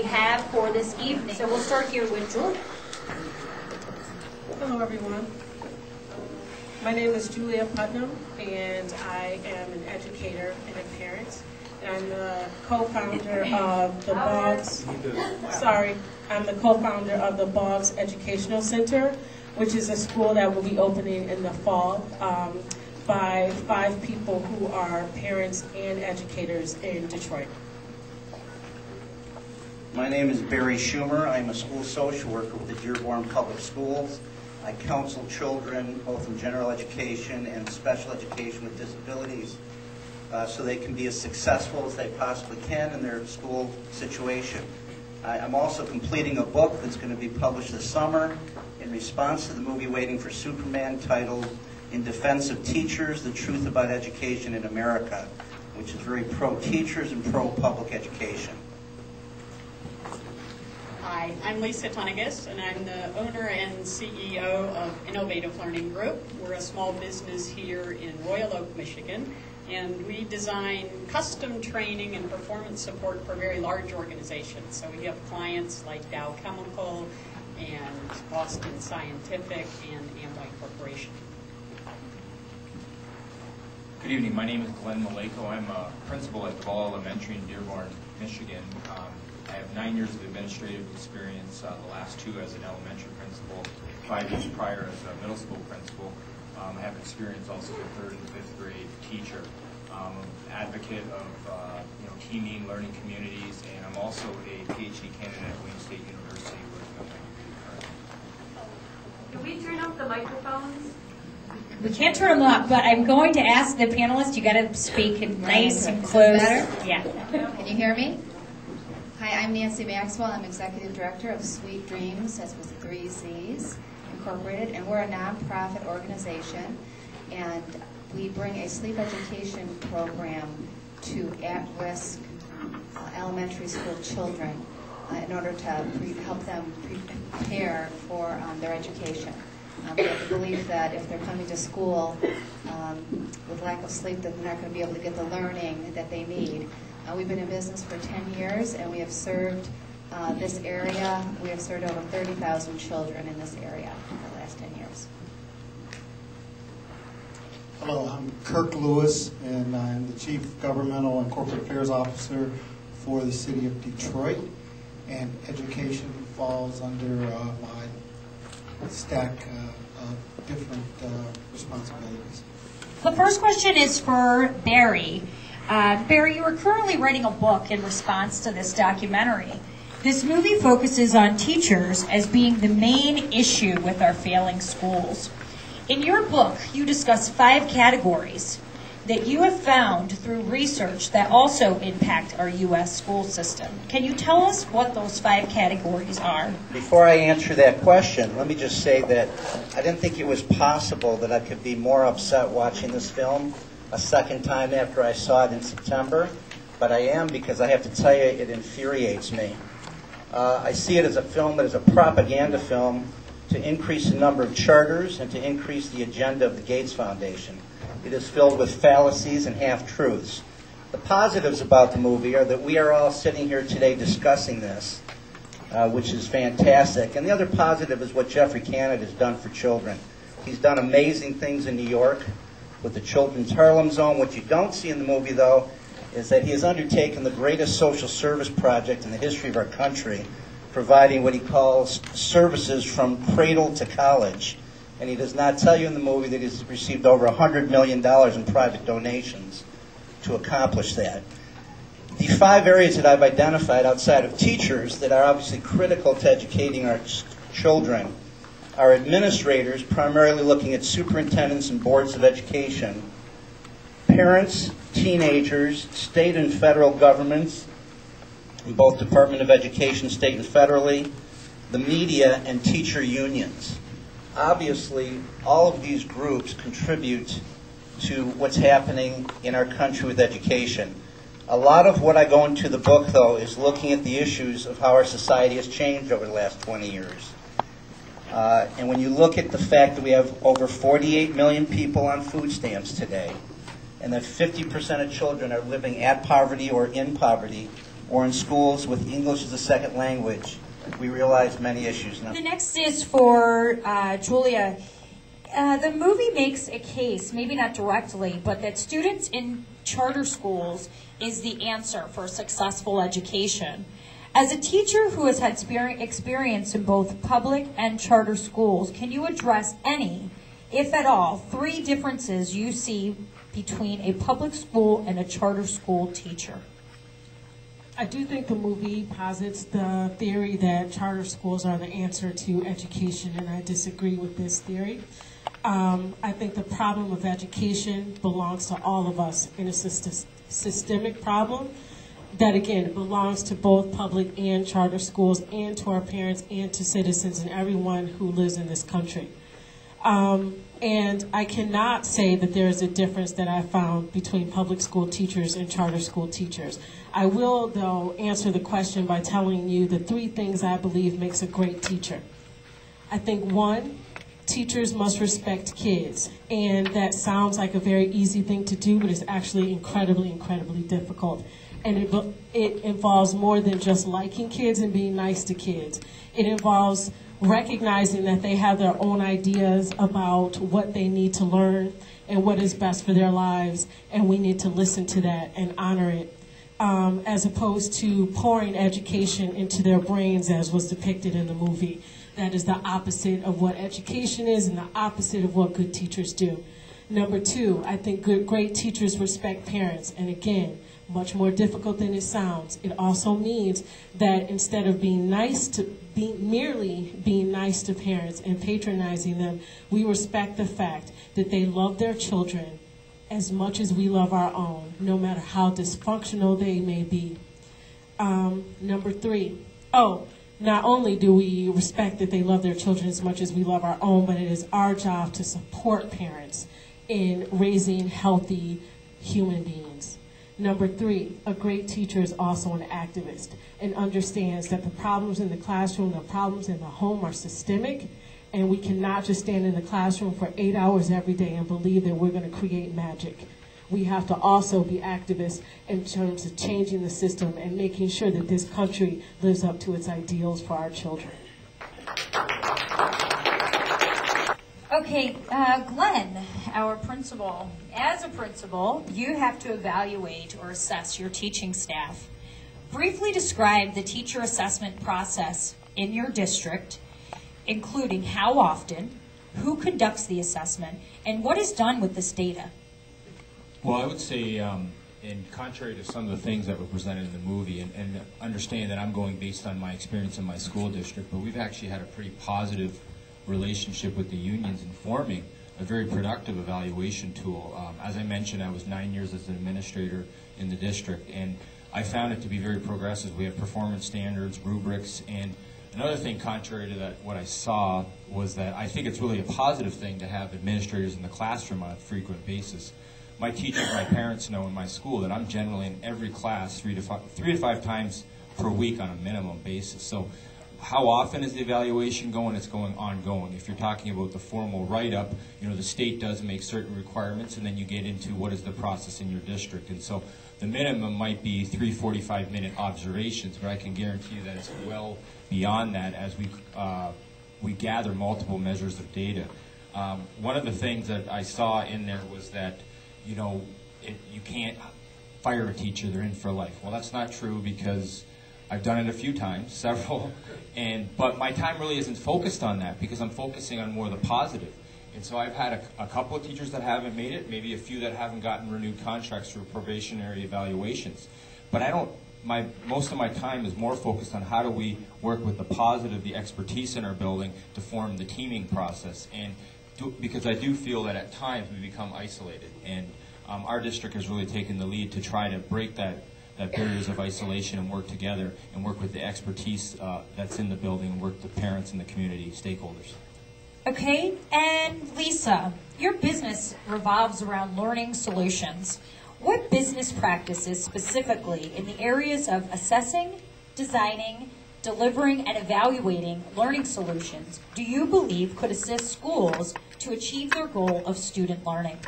have for this evening. So we'll start here with Julia. Hello, everyone. My name is Julia Putnam, and I am an educator and a parent. I'm the co-founder of the Boggs. I'm the co-founder of the Boggs Educational Center, which is a school that will be opening in the fall by 5 people who are parents and educators in Detroit. My name is Barry Schumer. I'm a school social worker with the Dearborn Public Schools. I counsel children both in general education and special education with disabilities so they can be as successful as they possibly can in their school situation. I'm also completing a book that's going to be published this summer in response to the movie Waiting for Superman, titled In Defense of Teachers, The Truth About Education in America, which is very pro-teachers and pro-public education. Hi, I'm Lisa Tonegas, and I'm the owner and CEO of Innovative Learning Group. We're a small business here in Royal Oak, Michigan, and we design custom training and performance support for very large organizations. So we have clients like Dow Chemical and Boston Scientific and Amway Corporation. Good evening. My name is Glenn Maleko. I'm a principal at Ball Elementary in Dearborn, Michigan. I have 9 years of administrative experience, the last 2 as an elementary principal, 5 years prior as a middle school principal. I have experience also as a 3rd and 5th grade teacher. I'm an advocate of teaming, learning communities, and I'm also a PhD candidate at Wayne State University working on my degree currently. Can we turn up the microphones? We can't turn them up, but I'm going to ask the panelists, you got to speak nice and close. Better? Yeah. Can you hear me? Hi, I'm Nancy Maxwell. I'm Executive Director of Sweet Dreams, that's with 3 Z's, Incorporated, and we're a nonprofit organization, and we bring a sleep education program to at-risk elementary school children in order to help them prepare for their education. We have the belief that if they're coming to school with lack of sleep, that they're not going to be able to get the learning that they need. We've been in business for 10 years, and we have served this area. We have served over 30,000 children in this area in the last 10 years. Hello, I'm Kirk Lewis, and I'm the Chief Governmental and Corporate Affairs Officer for the City of Detroit, and education falls under my stack of different responsibilities. The first question is for Barry. Barry, you are currently writing a book in response to this documentary. This movie focuses on teachers as being the main issue with our failing schools. In your book, you discuss 5 categories that you have found through research that also impact our U.S. school system. Can you tell us what those 5 categories are? Before I answer that question, let me just say that I didn't think it was possible that I could be more upset watching this film a second time after I saw it in September, but I am, because I have to tell you, it infuriates me. I see it as a film that is a propaganda film to increase the number of charters and to increase the agenda of the Gates Foundation. It is filled with fallacies and half-truths. The positives about the movie are that we are all sitting here today discussing this, which is fantastic. And the other positive is what Jeffrey Canada has done for children. He's done amazing things in New York with the Children's Harlem Zone. What you don't see in the movie, though, is that he has undertaken the greatest social service project in the history of our country, providing what he calls services from cradle to college. And he does not tell you in the movie that he's received over $100 million in private donations to accomplish that. The 5 areas that I've identified outside of teachers that are obviously critical to educating our children are administrators, primarily looking at superintendents and boards of education, parents, teenagers, state and federal governments, in both Department of Education, state and federally, the media, and teacher unions. Obviously, all of these groups contribute to what's happening in our country with education. A lot of what I go into the book, though, is looking at the issues of how our society has changed over the last 20 years. And when you look at the fact that we have over 48 million people on food stamps today, and that 50% of children are living at poverty or in poverty, or in schools with English as a second language. We realize many issues. The next is for Julia. The movie makes a case, maybe not directly, but that students in charter schools is the answer for a successful education. As a teacher who has had experience in both public and charter schools, can you address any, if at all, 3 differences you see between a public school and a charter school teacher? I do think the movie posits the theory that charter schools are the answer to education, and I disagree with this theory. I think the problem of education belongs to all of us in a systemic problem that, again, belongs to both public and charter schools and to our parents and to citizens and everyone who lives in this country. And I cannot say that there is a difference that I found between public school teachers and charter school teachers. I will, though, answer the question by telling you the 3 things I believe makes a great teacher. I think 1, teachers must respect kids. And that sounds like a very easy thing to do, but it's actually incredibly, incredibly difficult. And it involves more than just liking kids and being nice to kids. It involves recognizing that they have their own ideas about what they need to learn and what is best for their lives, and we need to listen to that and honor it, as opposed to pouring education into their brains as was depicted in the movie. That is the opposite of what education is and the opposite of what good teachers do. Number 2, I think great teachers respect parents, and again, much more difficult than it sounds. It also means that instead of merely being nice to parents and patronizing them, we respect the fact that they love their children as much as we love our own, no matter how dysfunctional they may be. Number 3, not only do we respect that they love their children as much as we love our own, but it is our job to support parents in raising healthy human beings. Number 3, a great teacher is also an activist and understands that the problems in the classroom, the problems in the home are systemic, and we cannot just stand in the classroom for 8 hours every day and believe that we're going to create magic. We have to also be activists in terms of changing the system and making sure that this country lives up to its ideals for our children. Okay, Glenn, our principal. As a principal, you have to evaluate or assess your teaching staff. Briefly describe the teacher assessment process in your district, including how often, who conducts the assessment, and what is done with this data. Well, I would say, in contrary to some of the things that were presented in the movie, and understand that I'm going based on my experience in my school district, but we've actually had a pretty positive relationship with the unions in forming a very productive evaluation tool. As I mentioned, I was 9 years as an administrator in the district, and I found it to be very progressive. We have performance standards, rubrics, and another thing contrary to that, what I saw was that I think it's really a positive thing to have administrators in the classroom on a frequent basis. My teachers, my parents know in my school that I'm generally in every class 3 to 5 times per week on a minimum basis. So how often is the evaluation going? It's going ongoing. If you're talking about the formal write-up, the state does make certain requirements, and then you get into what is the process in your district. And so the minimum might be 3 45-minute observations, but I can guarantee you that it's well beyond that as we gather multiple measures of data. One of the things that I saw in there was that you can't fire a teacher, they're in for life. Well, that's not true, because I've done it a few times, several, but my time really isn't focused on that because I'm focusing on more the positive. And so I've had a couple of teachers that haven't made it, maybe a few that haven't gotten renewed contracts through probationary evaluations. But most of my time is more focused on how do we work with the positive, the expertise in our building to form the teaming process. And because I do feel that at times we become isolated, and our district has really taken the lead to try to break that barriers of isolation and work together and work with the expertise that's in the building and work with the parents and the community stakeholders. Okay, and Lisa, your business revolves around learning solutions. What business practices specifically in the areas of assessing, designing, delivering, and evaluating learning solutions do you believe could assist schools to achieve their goal of student learning?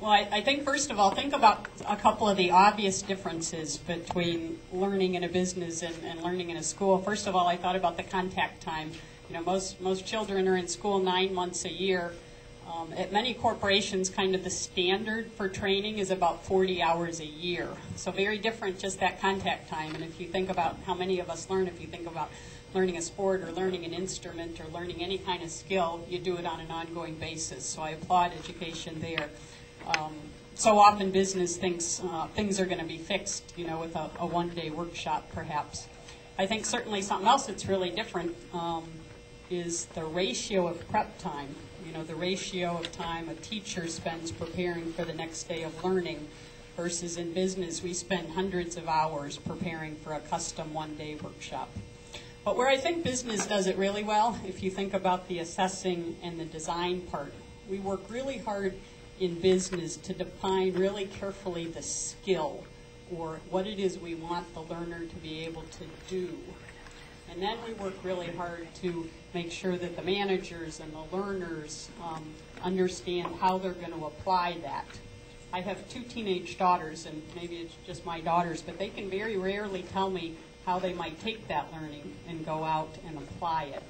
Well, I think first of all, think about a couple of the obvious differences between learning in a business and learning in a school. First of all, I thought about the contact time. You know, most children are in school 9 months a year. At many corporations, kind of the standard for training is about 40 hours a year. So very different, just that contact time. And if you think about how many of us learn, if you think about learning a sport or learning an instrument or learning any kind of skill, you do it on an ongoing basis. So I applaud education there. So often business thinks things are going to be fixed, you know, with a one-day workshop perhaps. I think certainly something else that's really different is the ratio of prep time. You know, the ratio of time a teacher spends preparing for the next day of learning versus in business we spend hundreds of hours preparing for a custom one-day workshop. But where I think business does it really well, if you think about the assessing and the design part, we work really hard in business to define really carefully the skill or what it is we want the learner to be able to do. And then we work really hard to make sure that the managers and the learners understand how they're going to apply that. I have 2 teenage daughters, and maybe it's just my daughters, but they can very rarely tell me how they might take that learning and go out and apply it.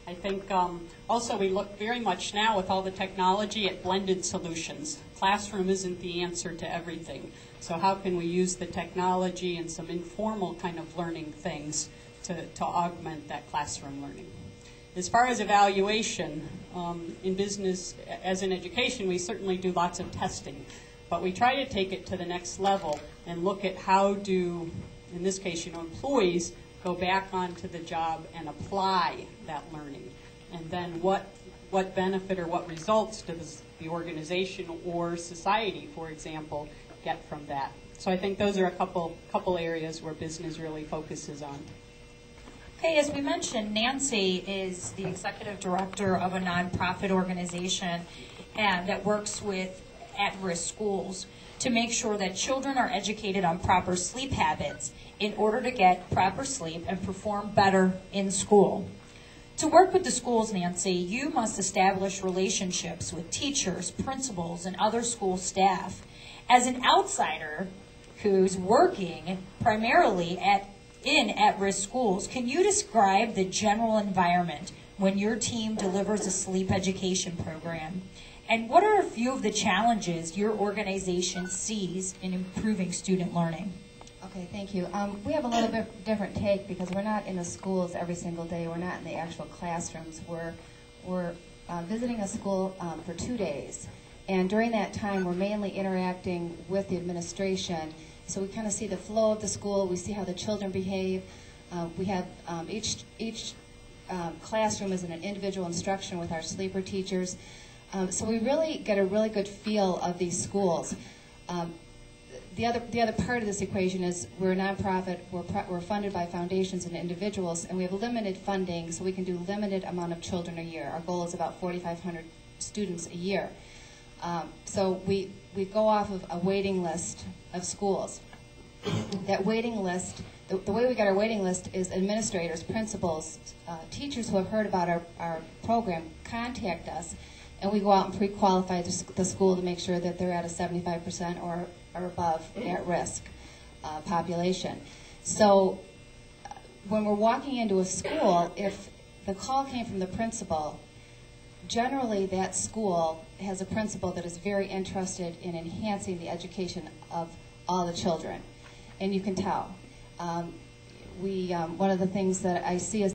I think also we look very much now with all the technology at blended solutions. Classroom isn't the answer to everything. So how can we use the technology and some informal kind of learning things to augment that classroom learning? As far as evaluation, in business, as in education, we certainly do lots of testing. But we try to take it to the next level and look at how do, in this case, you know, employees go back onto the job and apply that learning. And then what benefit or what results does the organization or society, for example, get from that? So I think those are a couple areas where business really focuses on. Okay, as we mentioned, Nancy is the executive director of a nonprofit organization that works with at-risk schools to make sure that children are educated on proper sleep habits in order to get proper sleep and perform better in school. To work with the schools, Nancy, you must establish relationships with teachers, principals, and other school staff. As an outsider who's working primarily in at-risk schools, can you describe the general environment when your team delivers a sleep education program? And what are a few of the challenges your organization sees in improving student learning? Okay, thank you. We have a little bit different take because we're not in the schools every single day. We're not in the actual classrooms. We're visiting a school for 2 days. And during that time, we're mainly interacting with the administration. So we kind of see the flow of the school. We see how the children behave. We have each classroom is in an individual instruction with our sleeper teachers. So we really get a really good feel of these schools. The other part of this equation is we're a nonprofit. We're funded by foundations and individuals, and we have limited funding, so we can do limited amount of children a year. Our goal is about 4,500 students a year. So we go off of a waiting list of schools. That waiting list, the way we get our waiting list is administrators, principals, teachers who have heard about our program contact us, and we go out and pre-qualify the school to make sure that they're at a 75% or above at-risk population. So when we're walking into a school, if the call came from the principal, generally that school has a principal that is very interested in enhancing the education of all the children. And you can tell. One of the things that I see is